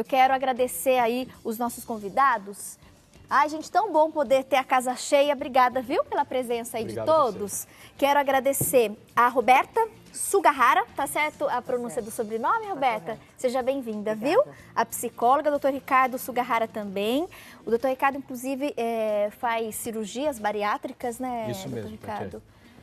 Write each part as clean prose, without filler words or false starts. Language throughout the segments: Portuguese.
Eu quero agradecer aí os nossos convidados. Ai, gente, tão bom poder ter a casa cheia. Obrigada, viu, pela presença aí de todos. Quero agradecer a Roberta Sugahara, tá certo a pronúncia do sobrenome, Roberta? Seja bem-vinda, viu? A psicóloga, doutor Ricardo Sugahara também. O doutor Ricardo, inclusive, faz cirurgias bariátricas, né, Isso mesmo, Ricardo?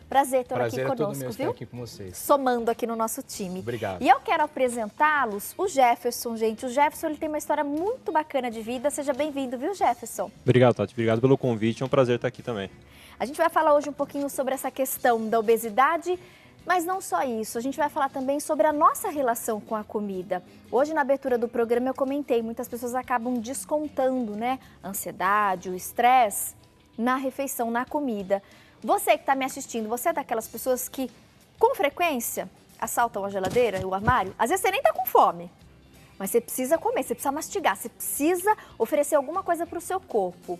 Prazer ter aqui conosco, todo meu viu? estar aqui com vocês. Somando aqui no nosso time. Obrigado. E eu quero apresentá-los, o Jefferson, gente. O Jefferson, ele tem uma história muito bacana de vida. Seja bem-vindo, viu, Jefferson? Obrigado, Tati. Obrigado pelo convite. É um prazer estar aqui também. A gente vai falar hoje um pouquinho sobre essa questão da obesidade, mas não só isso. A gente vai falar também sobre a nossa relação com a comida. Hoje, na abertura do programa, eu comentei, muitas pessoas acabam descontando, né, a ansiedade, o estresse na refeição, na comida. Você que está me assistindo, você é daquelas pessoas que, com frequência, assaltam a geladeira, o armário? Às vezes você nem está com fome, mas você precisa comer, você precisa mastigar, você precisa oferecer alguma coisa para o seu corpo.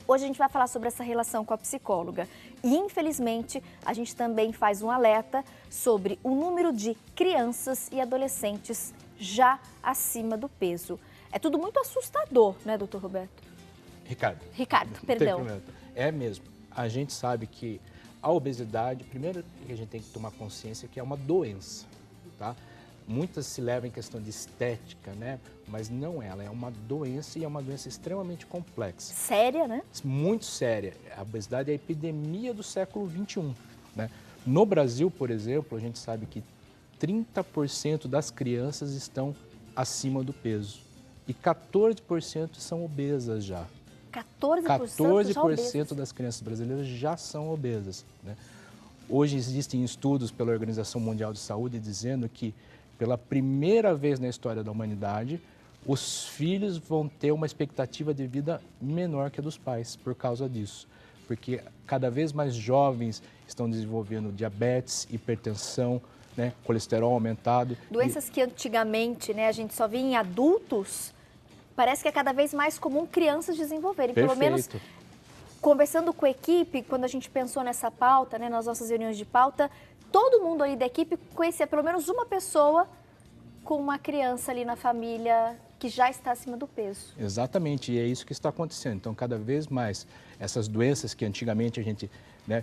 Hoje a gente vai falar sobre essa relação com a psicóloga. E, infelizmente, a gente também faz um alerta sobre o número de crianças e adolescentes já acima do peso. É tudo muito assustador, né, doutor Roberto? Ricardo, perdão. É mesmo. A gente sabe que a obesidade, primeiro que a gente tem que tomar consciência que é uma doença, tá? Muitas se levam em questão de estética, né? Mas não é, ela é uma doença e é uma doença extremamente complexa. Séria, né? Muito séria. A obesidade é a epidemia do século XXI, né? No Brasil, por exemplo, a gente sabe que 30% das crianças estão acima do peso e 14% são obesas já. 14% das crianças brasileiras já são obesas, né? Hoje existem estudos pela Organização Mundial de Saúde dizendo que, pela primeira vez na história da humanidade, os filhos vão ter uma expectativa de vida menor que a dos pais por causa disso. Porque cada vez mais jovens estão desenvolvendo diabetes, hipertensão, né, colesterol aumentado. Doenças que antigamente, né, a gente só via em adultos. Parece que é cada vez mais comum crianças desenvolverem. Perfeito. Pelo menos, conversando com a equipe, quando a gente pensou nessa pauta, né, nas nossas reuniões de pauta, todo mundo aí da equipe conhecia pelo menos uma pessoa com uma criança ali na família que já está acima do peso. Exatamente, e é isso que está acontecendo. Então, cada vez mais, essas doenças que antigamente a gente, né,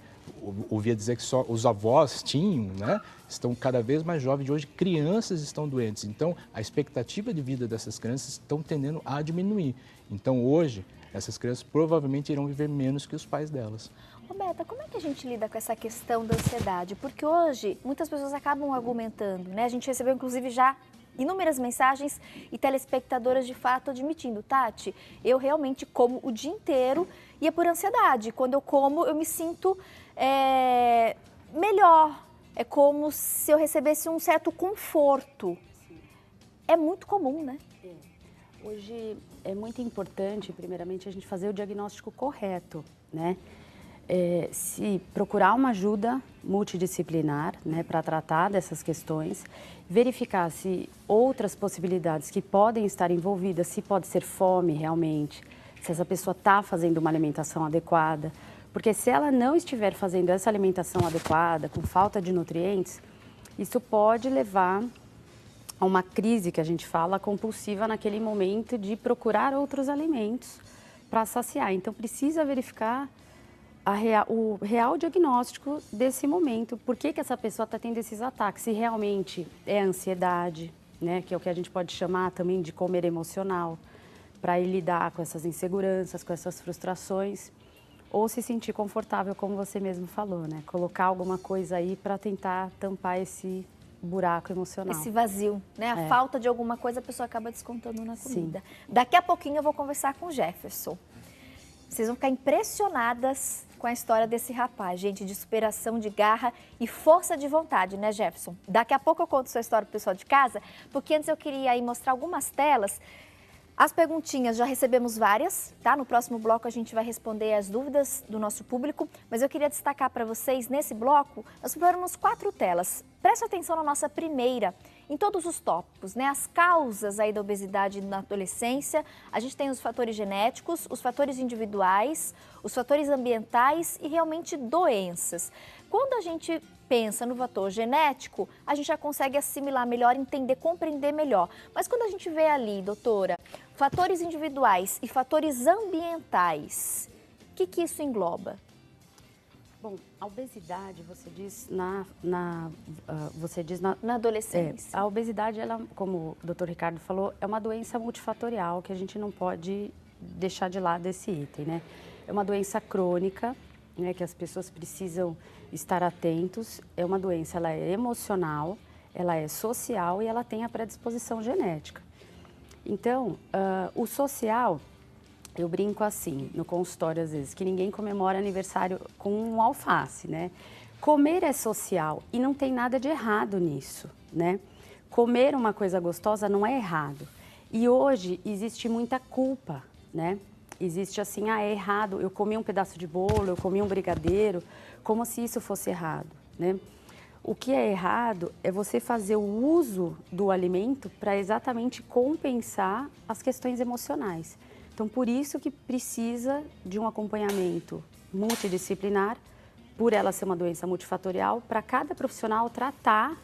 ouvia dizer que só os avós tinham, né, estão cada vez mais jovens. Hoje, crianças estão doentes. Então, a expectativa de vida dessas crianças estão tendendo a diminuir. Então, hoje, essas crianças provavelmente irão viver menos que os pais delas. Roberta, como é que a gente lida com essa questão da ansiedade? Porque hoje, muitas pessoas acabam argumentando, né? A gente recebeu, inclusive, já inúmeras mensagens e telespectadoras de fato admitindo, Tati, eu realmente como o dia inteiro e é por ansiedade. Quando eu como, eu me sinto melhor. É como se eu recebesse um certo conforto. É muito comum, né? Hoje é muito importante, primeiramente, a gente fazer o diagnóstico correto, né? Se procurar uma ajuda multidisciplinar, né, para tratar dessas questões, verificar se outras possibilidades que podem estar envolvidas, se pode ser fome realmente, se essa pessoa está fazendo uma alimentação adequada, porque se ela não estiver fazendo essa alimentação adequada, com falta de nutrientes, isso pode levar a uma crise que a gente fala compulsiva naquele momento de procurar outros alimentos para saciar. Então precisa verificar o real diagnóstico desse momento. Por que essa pessoa está tendo esses ataques? Se realmente é ansiedade, né, que é o que a gente pode chamar também de comer emocional, para ir lidar com essas inseguranças, com essas frustrações, ou se sentir confortável, como você mesmo falou, né? Colocar alguma coisa aí para tentar tampar esse buraco emocional. Esse vazio, né? A falta de alguma coisa a pessoa acaba descontando na comida. Sim. Daqui a pouquinho eu vou conversar com o Jefferson. Vocês vão ficar impressionadas com a história desse rapaz, gente, de superação, de garra e força de vontade, né, Jefferson? Daqui a pouco eu conto sua história pro pessoal de casa, porque antes eu queria aí mostrar algumas telas. As perguntinhas já recebemos várias, tá? No próximo bloco a gente vai responder as dúvidas do nosso público, mas eu queria destacar para vocês, nesse bloco, nós preparamos 4 telas. Preste atenção na nossa primeira, em todos os tópicos, né? As causas aí da obesidade na adolescência, a gente tem os fatores genéticos, os fatores individuais, os fatores ambientais e realmente doenças. Quando a gente pensa no fator genético, a gente já consegue assimilar melhor, entender, compreender melhor. Mas quando a gente vê ali, doutora, fatores individuais e fatores ambientais, o que isso engloba? Bom, a obesidade, você diz na adolescência. A obesidade, ela, como o Dr. Ricardo falou, é uma doença multifatorial que a gente não pode deixar de lado esse item, né? É uma doença crônica, né, que as pessoas precisam estar atentos. É uma doença, ela é emocional, ela é social e ela tem a predisposição genética. Então, o social, eu brinco assim, no consultório às vezes, que ninguém comemora aniversário com um alface, né? Comer é social e não tem nada de errado nisso, né? Comer uma coisa gostosa não é errado. E hoje existe muita culpa, né? Existe assim, é errado, eu comi um pedaço de bolo, eu comi um brigadeiro, como se isso fosse errado, né? O que é errado é você fazer o uso do alimento para exatamente compensar as questões emocionais. Então, por isso que precisa de um acompanhamento multidisciplinar, por ela ser uma doença multifatorial, para cada profissional tratar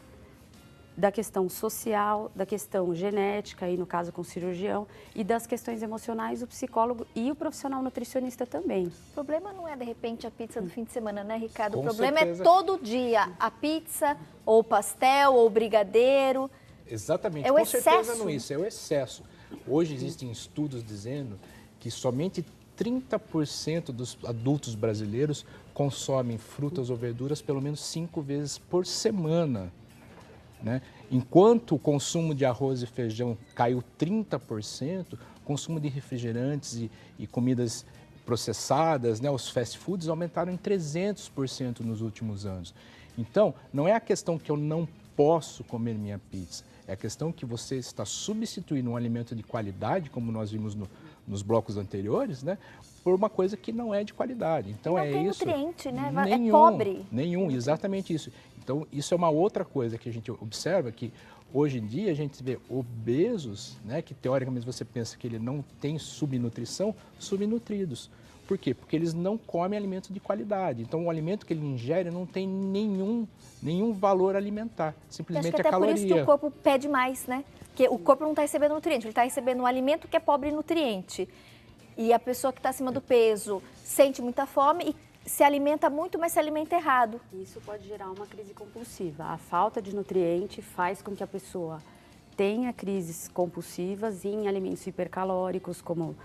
da questão social, da questão genética, aí no caso com o cirurgião, e das questões emocionais, o psicólogo e o profissional nutricionista também. O problema não é, de repente, a pizza do fim de semana, né, Ricardo? Com o problema certeza. É todo dia a pizza, ou o pastel, ou o brigadeiro. Exatamente, é o com excesso. certeza não é isso, é o excesso. Hoje existem estudos dizendo que somente 30% dos adultos brasileiros consomem frutas ou verduras pelo menos 5 vezes por semana. Né? Enquanto o consumo de arroz e feijão caiu 30%, o consumo de refrigerantes e comidas processadas, né, os fast foods, aumentaram em 300% nos últimos anos. Então, não é a questão que eu não posso comer minha pizza, é a questão que você está substituindo um alimento de qualidade, como nós vimos nos blocos anteriores, né, por uma coisa que não é de qualidade. Então, não é tem isso. nutriente, né? Nenhum, é pobre. Nenhum, exatamente isso. Então, isso é uma outra coisa que a gente observa, que hoje em dia a gente vê obesos, né, que teoricamente você pensa que ele não tem subnutrição, subnutridos. Por quê? Porque eles não comem alimento de qualidade. Então, o alimento que ele ingere não tem nenhum valor alimentar, simplesmente acho que a até caloria. por isso que o corpo pede mais, né? Porque o corpo não está recebendo nutriente, ele está recebendo um alimento que é pobre em nutriente. E a pessoa que está acima do peso sente muita fome e se alimenta muito, mas se alimenta errado. Isso pode gerar uma crise compulsiva. A falta de nutriente faz com que a pessoa tenha crises compulsivas em alimentos hipercalóricos, como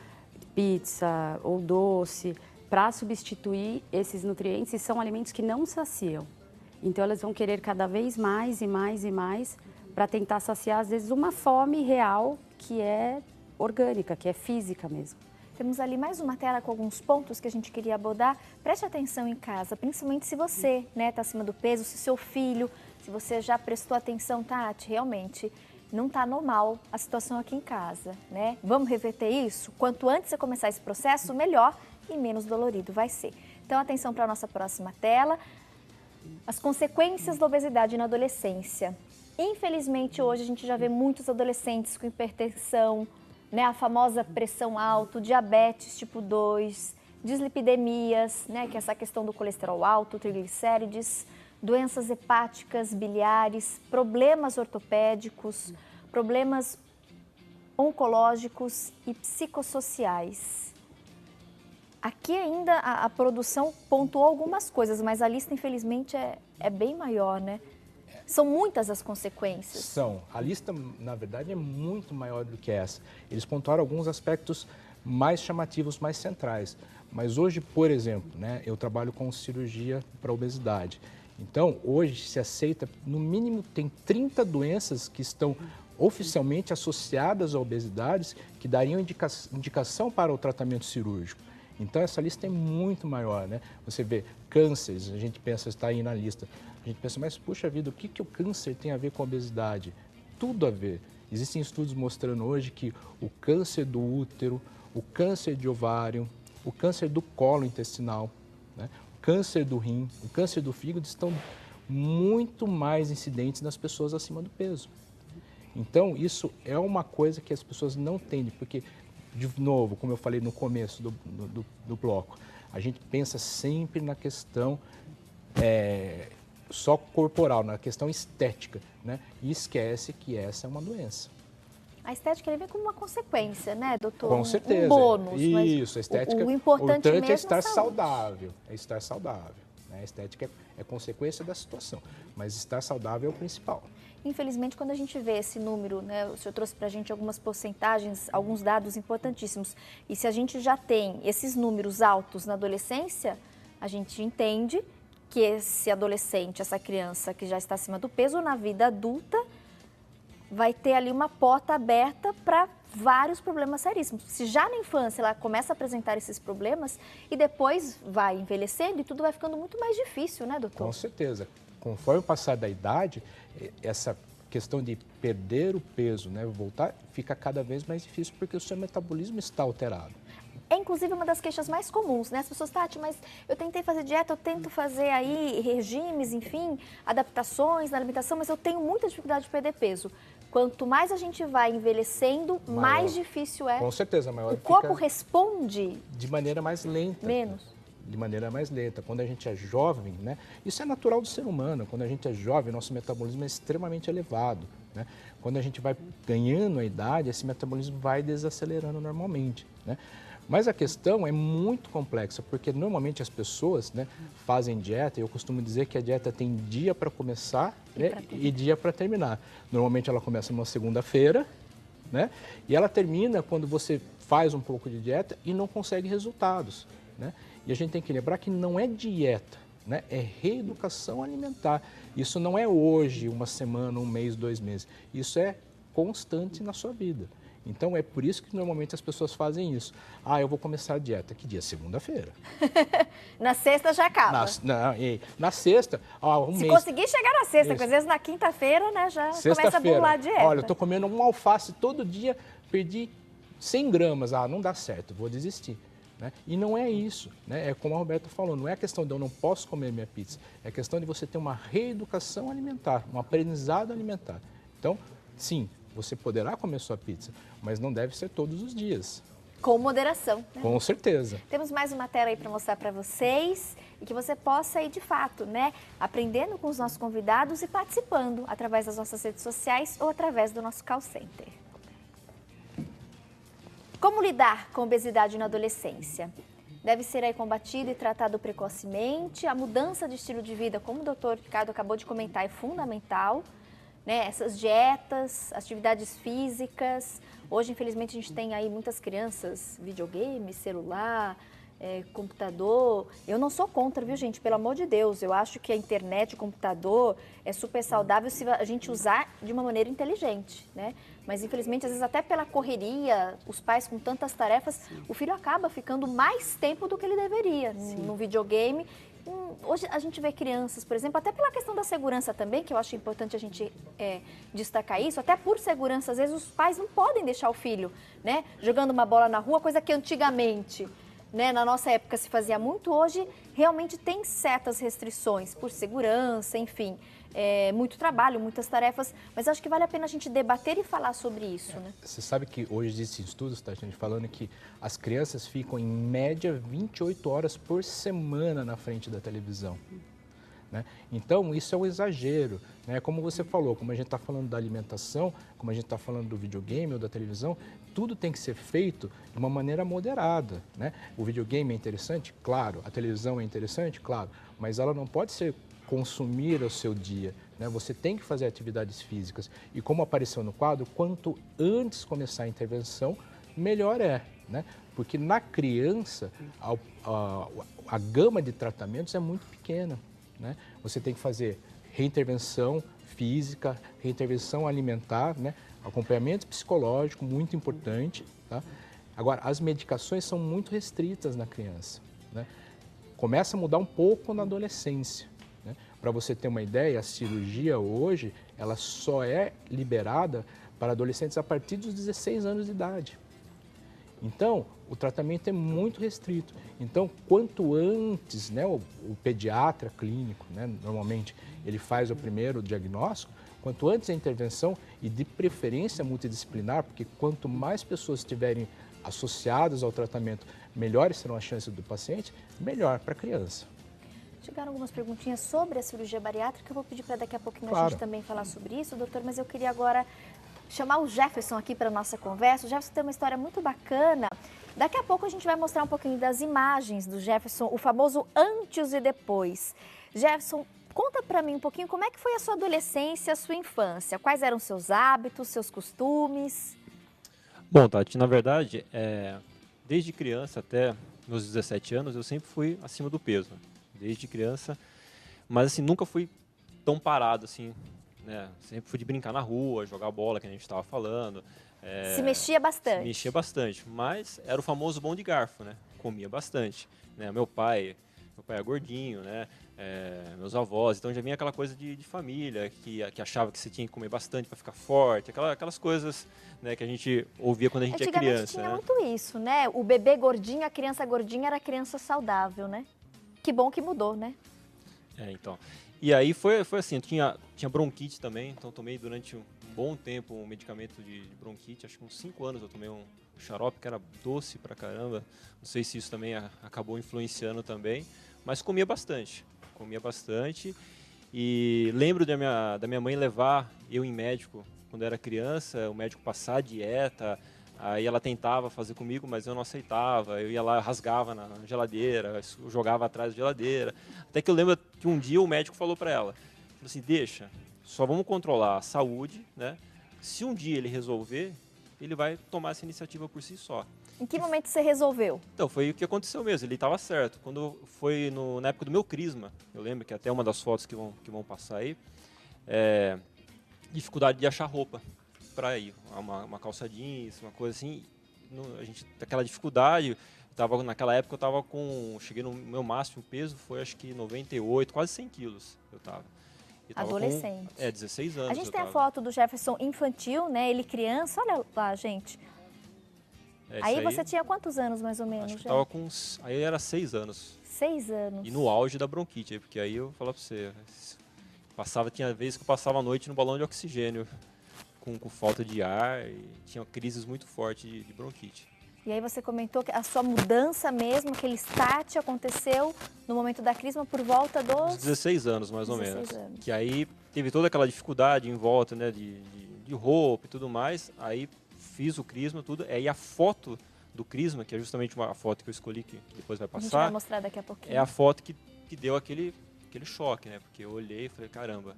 pizza ou doce, para substituir esses nutrientes, e são alimentos que não saciam. Então, elas vão querer cada vez mais e mais e mais para tentar saciar, às vezes, uma fome real que é orgânica, que é física mesmo. Temos ali mais uma tela com alguns pontos que a gente queria abordar. Preste atenção em casa, principalmente se você está acima do peso, se seu filho, se você já prestou atenção, Tati, realmente não está normal a situação aqui em casa, né? Vamos reverter isso? Quanto antes você começar esse processo, melhor e menos dolorido vai ser. Então, atenção para a nossa próxima tela. As consequências da obesidade na adolescência. Infelizmente, hoje a gente já vê muitos adolescentes com hipertensão, né, a famosa pressão alta, diabetes tipo 2, dislipidemias, né, que é essa questão do colesterol alto, triglicérides, doenças hepáticas, biliares, problemas ortopédicos, problemas oncológicos e psicossociais. Aqui ainda a produção pontuou algumas coisas, mas a lista, infelizmente, é bem maior, né? São muitas as consequências. São. A lista, na verdade, é muito maior do que essa. Eles pontuaram alguns aspectos mais chamativos, mais centrais. Mas hoje, por exemplo, né, eu trabalho com cirurgia para obesidade. Então, hoje se aceita, no mínimo, tem 30 doenças que estão oficialmente associadas à obesidade que dariam indicação para o tratamento cirúrgico. Então, essa lista é muito maior, né? Você vê cânceres, a gente pensa, está aí na lista. A gente pensa, mas puxa vida, o que o câncer tem a ver com a obesidade? Tudo a ver. Existem estudos mostrando hoje que o câncer do útero, o câncer de ovário, o câncer do colo intestinal, né? O câncer do rim, o câncer do fígado estão muito mais incidentes nas pessoas acima do peso. Então, isso é uma coisa que as pessoas não entendem, porque, de novo, como eu falei no começo do bloco, a gente pensa sempre na questão só corporal, na questão estética, né? E esquece que essa é uma doença. A estética ele vem como uma consequência, né, doutor? Com certeza. Um bônus. Isso, a estética. O importante mesmo é estar a saúde. saudável. É estar saudável. Né? A estética é consequência da situação, mas estar saudável é o principal. Infelizmente, quando a gente vê esse número, né, o senhor trouxe para a gente algumas porcentagens, alguns dados importantíssimos. E se a gente já tem esses números altos na adolescência, a gente entende que esse adolescente, essa criança que já está acima do peso, na vida adulta, vai ter ali uma porta aberta para vários problemas seríssimos. Se já na infância ela começa a apresentar esses problemas e depois vai envelhecendo e tudo vai ficando muito mais difícil, né, doutor? Com certeza. Conforme o passar da idade, essa questão de perder o peso, né, voltar, fica cada vez mais difícil porque o seu metabolismo está alterado. É inclusive uma das queixas mais comuns, né? As pessoas, Tati, mas eu tentei fazer dieta, eu tento fazer aí regimes, enfim, adaptações na alimentação, mas eu tenho muita dificuldade de perder peso. Quanto mais a gente vai envelhecendo, mais difícil é. Com certeza, maior. O corpo responde de maneira mais lenta. Menos. De maneira mais lenta. Quando a gente é jovem, né? Isso é natural do ser humano. Quando a gente é jovem, nosso metabolismo é extremamente elevado, né? Quando a gente vai ganhando a idade, esse metabolismo vai desacelerando normalmente, né? Mas a questão é muito complexa, porque normalmente as pessoas, né, fazem dieta, e eu costumo dizer que a dieta tem dia para começar, né, e dia para terminar. Normalmente ela começa numa segunda-feira, né, e ela termina quando você faz um pouco de dieta e não consegue resultados, né? E a gente tem que lembrar que não é dieta, né, é reeducação alimentar. Isso não é hoje, uma semana, um mês, 2 meses. Isso é constante na sua vida. Então, é por isso que normalmente as pessoas fazem isso. Ah, eu vou começar a dieta. Que dia? Segunda-feira. Na sexta já acaba. Na sexta, Se conseguir chegar na sexta, porque às vezes na quinta-feira, né, já começa a burlar a dieta. Olha, eu estou comendo um alface todo dia, perdi 100 gramas. Ah, não dá certo, vou desistir. Né? E não é isso, né? É como a Roberta falou, não é a questão de eu não posso comer minha pizza, é a questão de você ter uma reeducação alimentar, um aprendizado alimentar. Então, sim, você poderá comer sua pizza, mas não deve ser todos os dias. Com moderação. Né? Com certeza. Temos mais uma tela aí para mostrar para vocês e que você possa aí, de fato, né, aprendendo com os nossos convidados e participando através das nossas redes sociais ou através do nosso call center. Como lidar com obesidade na adolescência? Deve ser aí combatido e tratado precocemente. A mudança de estilo de vida, como o doutor Ricardo acabou de comentar, é fundamental. Né? Essas dietas, atividades físicas. Hoje, infelizmente, a gente tem aí muitas crianças, videogame, celular, computador. Eu não sou contra, viu, gente? Pelo amor de Deus. Eu acho que a internet, o computador é super saudável se a gente usar de uma maneira inteligente, né? Mas, infelizmente, às vezes até pela correria, os pais com tantas tarefas, o filho acaba ficando mais tempo do que ele deveria no videogame. Hoje a gente vê crianças, por exemplo, até pela questão da segurança também, que eu acho importante a gente destacar isso, até por segurança, às vezes os pais não podem deixar o filho, né, jogando uma bola na rua, coisa que antigamente, né, na nossa época se fazia muito, hoje realmente tem certas restrições por segurança, enfim, muito trabalho, muitas tarefas, mas acho que vale a pena a gente debater e falar sobre isso, né? Você sabe que hoje existem estudos, tá, gente, falando que as crianças ficam em média 28 horas por semana na frente da televisão, né? Então, isso é um exagero, né? Como você falou, como a gente está falando da alimentação, como a gente está falando do videogame ou da televisão, tudo tem que ser feito de uma maneira moderada, né? O videogame é interessante? Claro. A televisão é interessante? Claro. Mas ela não pode ser consumir o seu dia, né? Você tem que fazer atividades físicas e, como apareceu no quadro, quanto antes começar a intervenção, melhor é, né? Porque na criança a gama de tratamentos é muito pequena, né? Você tem que fazer reintervenção física, reintervenção alimentar, né? Acompanhamento psicológico, muito importante, tá? Agora, as medicações são muito restritas na criança, né? Começa a mudar um pouco na adolescência. Para você ter uma ideia, a cirurgia hoje, ela só é liberada para adolescentes a partir dos 16 anos de idade. Então, o tratamento é muito restrito. Então, quanto antes, né, o pediatra clínico, né, normalmente, ele faz o primeiro diagnóstico, quanto antes a intervenção e de preferência multidisciplinar, porque quanto mais pessoas estiverem associadas ao tratamento, melhores serão as chances do paciente, melhor para a criança. Chegaram algumas perguntinhas sobre a cirurgia bariátrica, eu vou pedir para daqui a pouquinho a Claro. gente também falar sobre isso, doutor, mas eu queria agora chamar o Jefferson aqui para a nossa conversa. O Jefferson tem uma história muito bacana. Daqui a pouco a gente vai mostrar um pouquinho das imagens do Jefferson, o famoso antes e depois. Jefferson, conta para mim um pouquinho como é que foi a sua adolescência, a sua infância. Quais eram seus hábitos, seus costumes? Bom, Tati, na verdade, desde criança até meus 17 anos, eu sempre fui acima do peso. Desde criança, mas assim, nunca fui tão parado assim, né? Sempre fui de brincar na rua, jogar bola, que a gente estava falando. Se mexia bastante. Se mexia bastante, mas era o famoso bom de garfo, né? Comia bastante, né? Meu pai é gordinho, né? Meus avós, então já vinha aquela coisa de família, que achava que você tinha que comer bastante para ficar forte, aquelas coisas, né, que a gente ouvia quando a gente é criança. Tinha né? muito isso, né? O bebê gordinho, a criança gordinha era a criança saudável, né? Que bom que mudou, né? Então. E aí foi assim, tinha bronquite também, então tomei durante um bom tempo um medicamento de bronquite, acho que uns 5 anos eu tomei um xarope que era doce pra caramba, não sei se isso também acabou influenciando também, mas comia bastante e lembro da minha mãe levar eu em médico quando era criança, o médico passar a dieta, aí ela tentava fazer comigo, mas eu não aceitava. Eu ia lá, rasgava na geladeira, jogava atrás da geladeira. Até que eu lembro que um dia o médico falou para ela, assim, deixa, só vamos controlar a saúde, né? Se um dia ele resolver, ele vai tomar essa iniciativa por si só. Em que momento você resolveu? Então, foi o que aconteceu mesmo, ele estava certo. Quando foi na época do meu crisma, eu lembro que até uma das fotos que vão passar aí, dificuldade de achar roupa para ir, uma calça jeans, uma coisa assim, a gente aquela dificuldade, naquela época cheguei no meu máximo peso, foi acho que 98, quase 100 quilos eu tava. Adolescente. 16 anos. A gente tem a foto do Jefferson infantil, né? Ele criança, olha lá, gente. Aí você tinha quantos anos mais ou menos? Acho que tava aí era 6 anos. 6 anos. E no auge da bronquite, porque aí eu vou falar para você, tinha vezes que eu passava a noite no balão de oxigênio, com falta de ar, e tinha crises muito fortes de bronquite. E aí você comentou que a sua mudança mesmo, aquele start aconteceu no momento da crisma por volta dos... 16 anos, mais ou 16 menos. anos. Que aí teve toda aquela dificuldade em volta, né, de roupa e tudo mais, aí fiz o crisma, tudo, aí a foto do crisma, que é justamente a foto que eu escolhi, que depois vai A gente passar, vai mostrar daqui a pouquinho. é a foto que deu aquele choque, né, porque eu olhei e falei, caramba,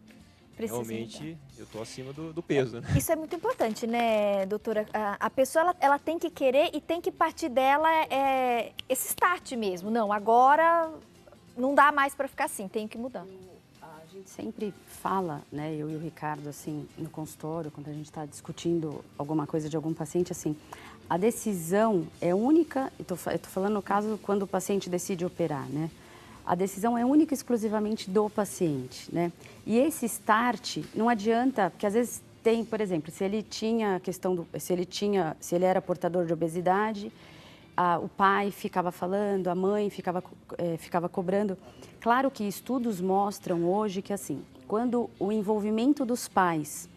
Precisa realmente mudar. eu tô acima do peso, né? Isso é muito importante, né, doutora? A pessoa, ela tem que querer e tem que partir dela esse start mesmo. Não, agora não dá mais para ficar assim, tem que mudar. A gente sempre fala, né, eu e o Ricardo, assim, no consultório, quando a gente está discutindo alguma coisa de algum paciente, assim, a decisão é única, eu tô falando no caso quando o paciente decide operar, né? A decisão é única e exclusivamente do paciente, né? E esse start não adianta, porque às vezes tem, por exemplo, se ele era portador de obesidade, o pai ficava falando, a mãe ficava cobrando. Claro que estudos mostram hoje que, assim, quando o envolvimento dos pais,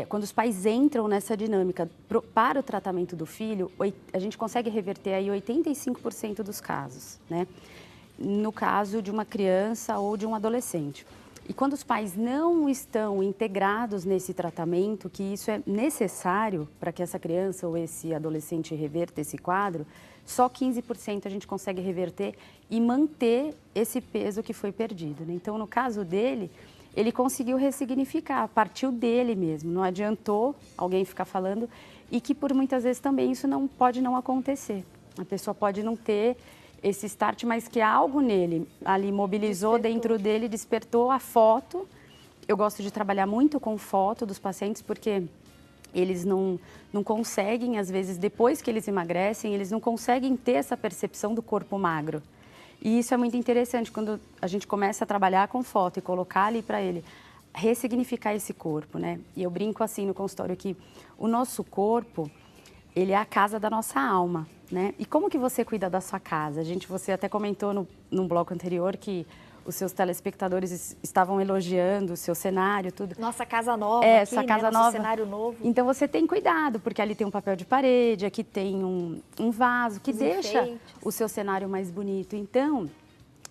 quando os pais entram nessa dinâmica para o tratamento do filho, a gente consegue reverter aí 85% dos casos, né? No caso de uma criança ou de um adolescente. E quando os pais não estão integrados nesse tratamento, que isso é necessário para que essa criança ou esse adolescente reverta esse quadro, só 15% a gente consegue reverter e manter esse peso que foi perdido, né? Então, no caso dele, ele conseguiu ressignificar, partiu dele mesmo, não adiantou alguém ficar falando, e que por muitas vezes também isso pode não acontecer. A pessoa pode não ter esse start, mas que algo nele ali mobilizou dentro dele, despertou a foto. Eu gosto de trabalhar muito com foto dos pacientes, porque eles não conseguem, às vezes, depois que eles emagrecem, eles não conseguem ter essa percepção do corpo magro. E isso é muito interessante, quando a gente começa a trabalhar com foto e colocar ali para ele, ressignificar esse corpo, né? E eu brinco assim no consultório que o nosso corpo, ele é a casa da nossa alma, né? E como que você cuida da sua casa? Você até comentou no bloco anterior que os seus telespectadores estavam elogiando o seu cenário, tudo. Nossa casa nova aqui, sua casa nosso nova. Cenário novo. Então você tem cuidado, porque ali tem um papel de parede, aqui tem um vaso que deixa o seu cenário mais bonito. Então,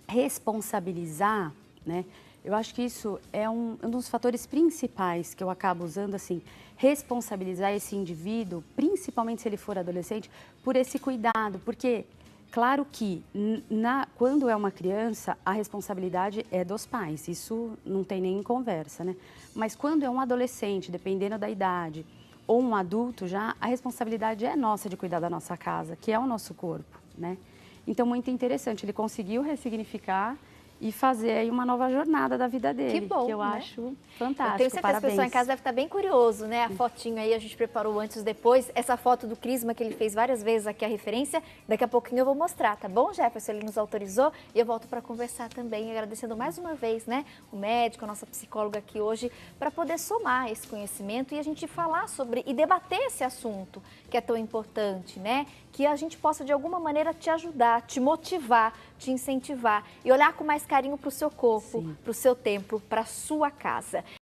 responsabilizar, né? Eu acho que isso é um dos fatores principais que eu acabo usando, assim, responsabilizar esse indivíduo, principalmente se ele for adolescente, por esse cuidado, porque claro que quando é uma criança, a responsabilidade é dos pais, isso não tem nem conversa, né? Mas quando é um adolescente, dependendo da idade, ou um adulto já, a responsabilidade é nossa de cuidar da nossa casa, que é o nosso corpo, né? Então, muito interessante, ele conseguiu ressignificar e fazer aí uma nova jornada da vida dele. Que bom, que eu né? acho fantástico. Eu tenho certeza que a pessoa em casa deve estar bem curioso, né? A fotinho aí, a gente preparou antes e depois. Essa foto do Crisma que ele fez várias vezes aqui, a referência, daqui a pouquinho eu vou mostrar, tá bom, Jefferson? Ele nos autorizou e eu volto para conversar também, agradecendo mais uma vez, né? O médico, a nossa psicóloga aqui hoje, para poder somar esse conhecimento e a gente falar sobre e debater esse assunto que é tão importante, né? Que a gente possa, de alguma maneira, te ajudar, te motivar, te incentivar e olhar com mais carinho para o seu corpo, para o seu templo, para a sua casa.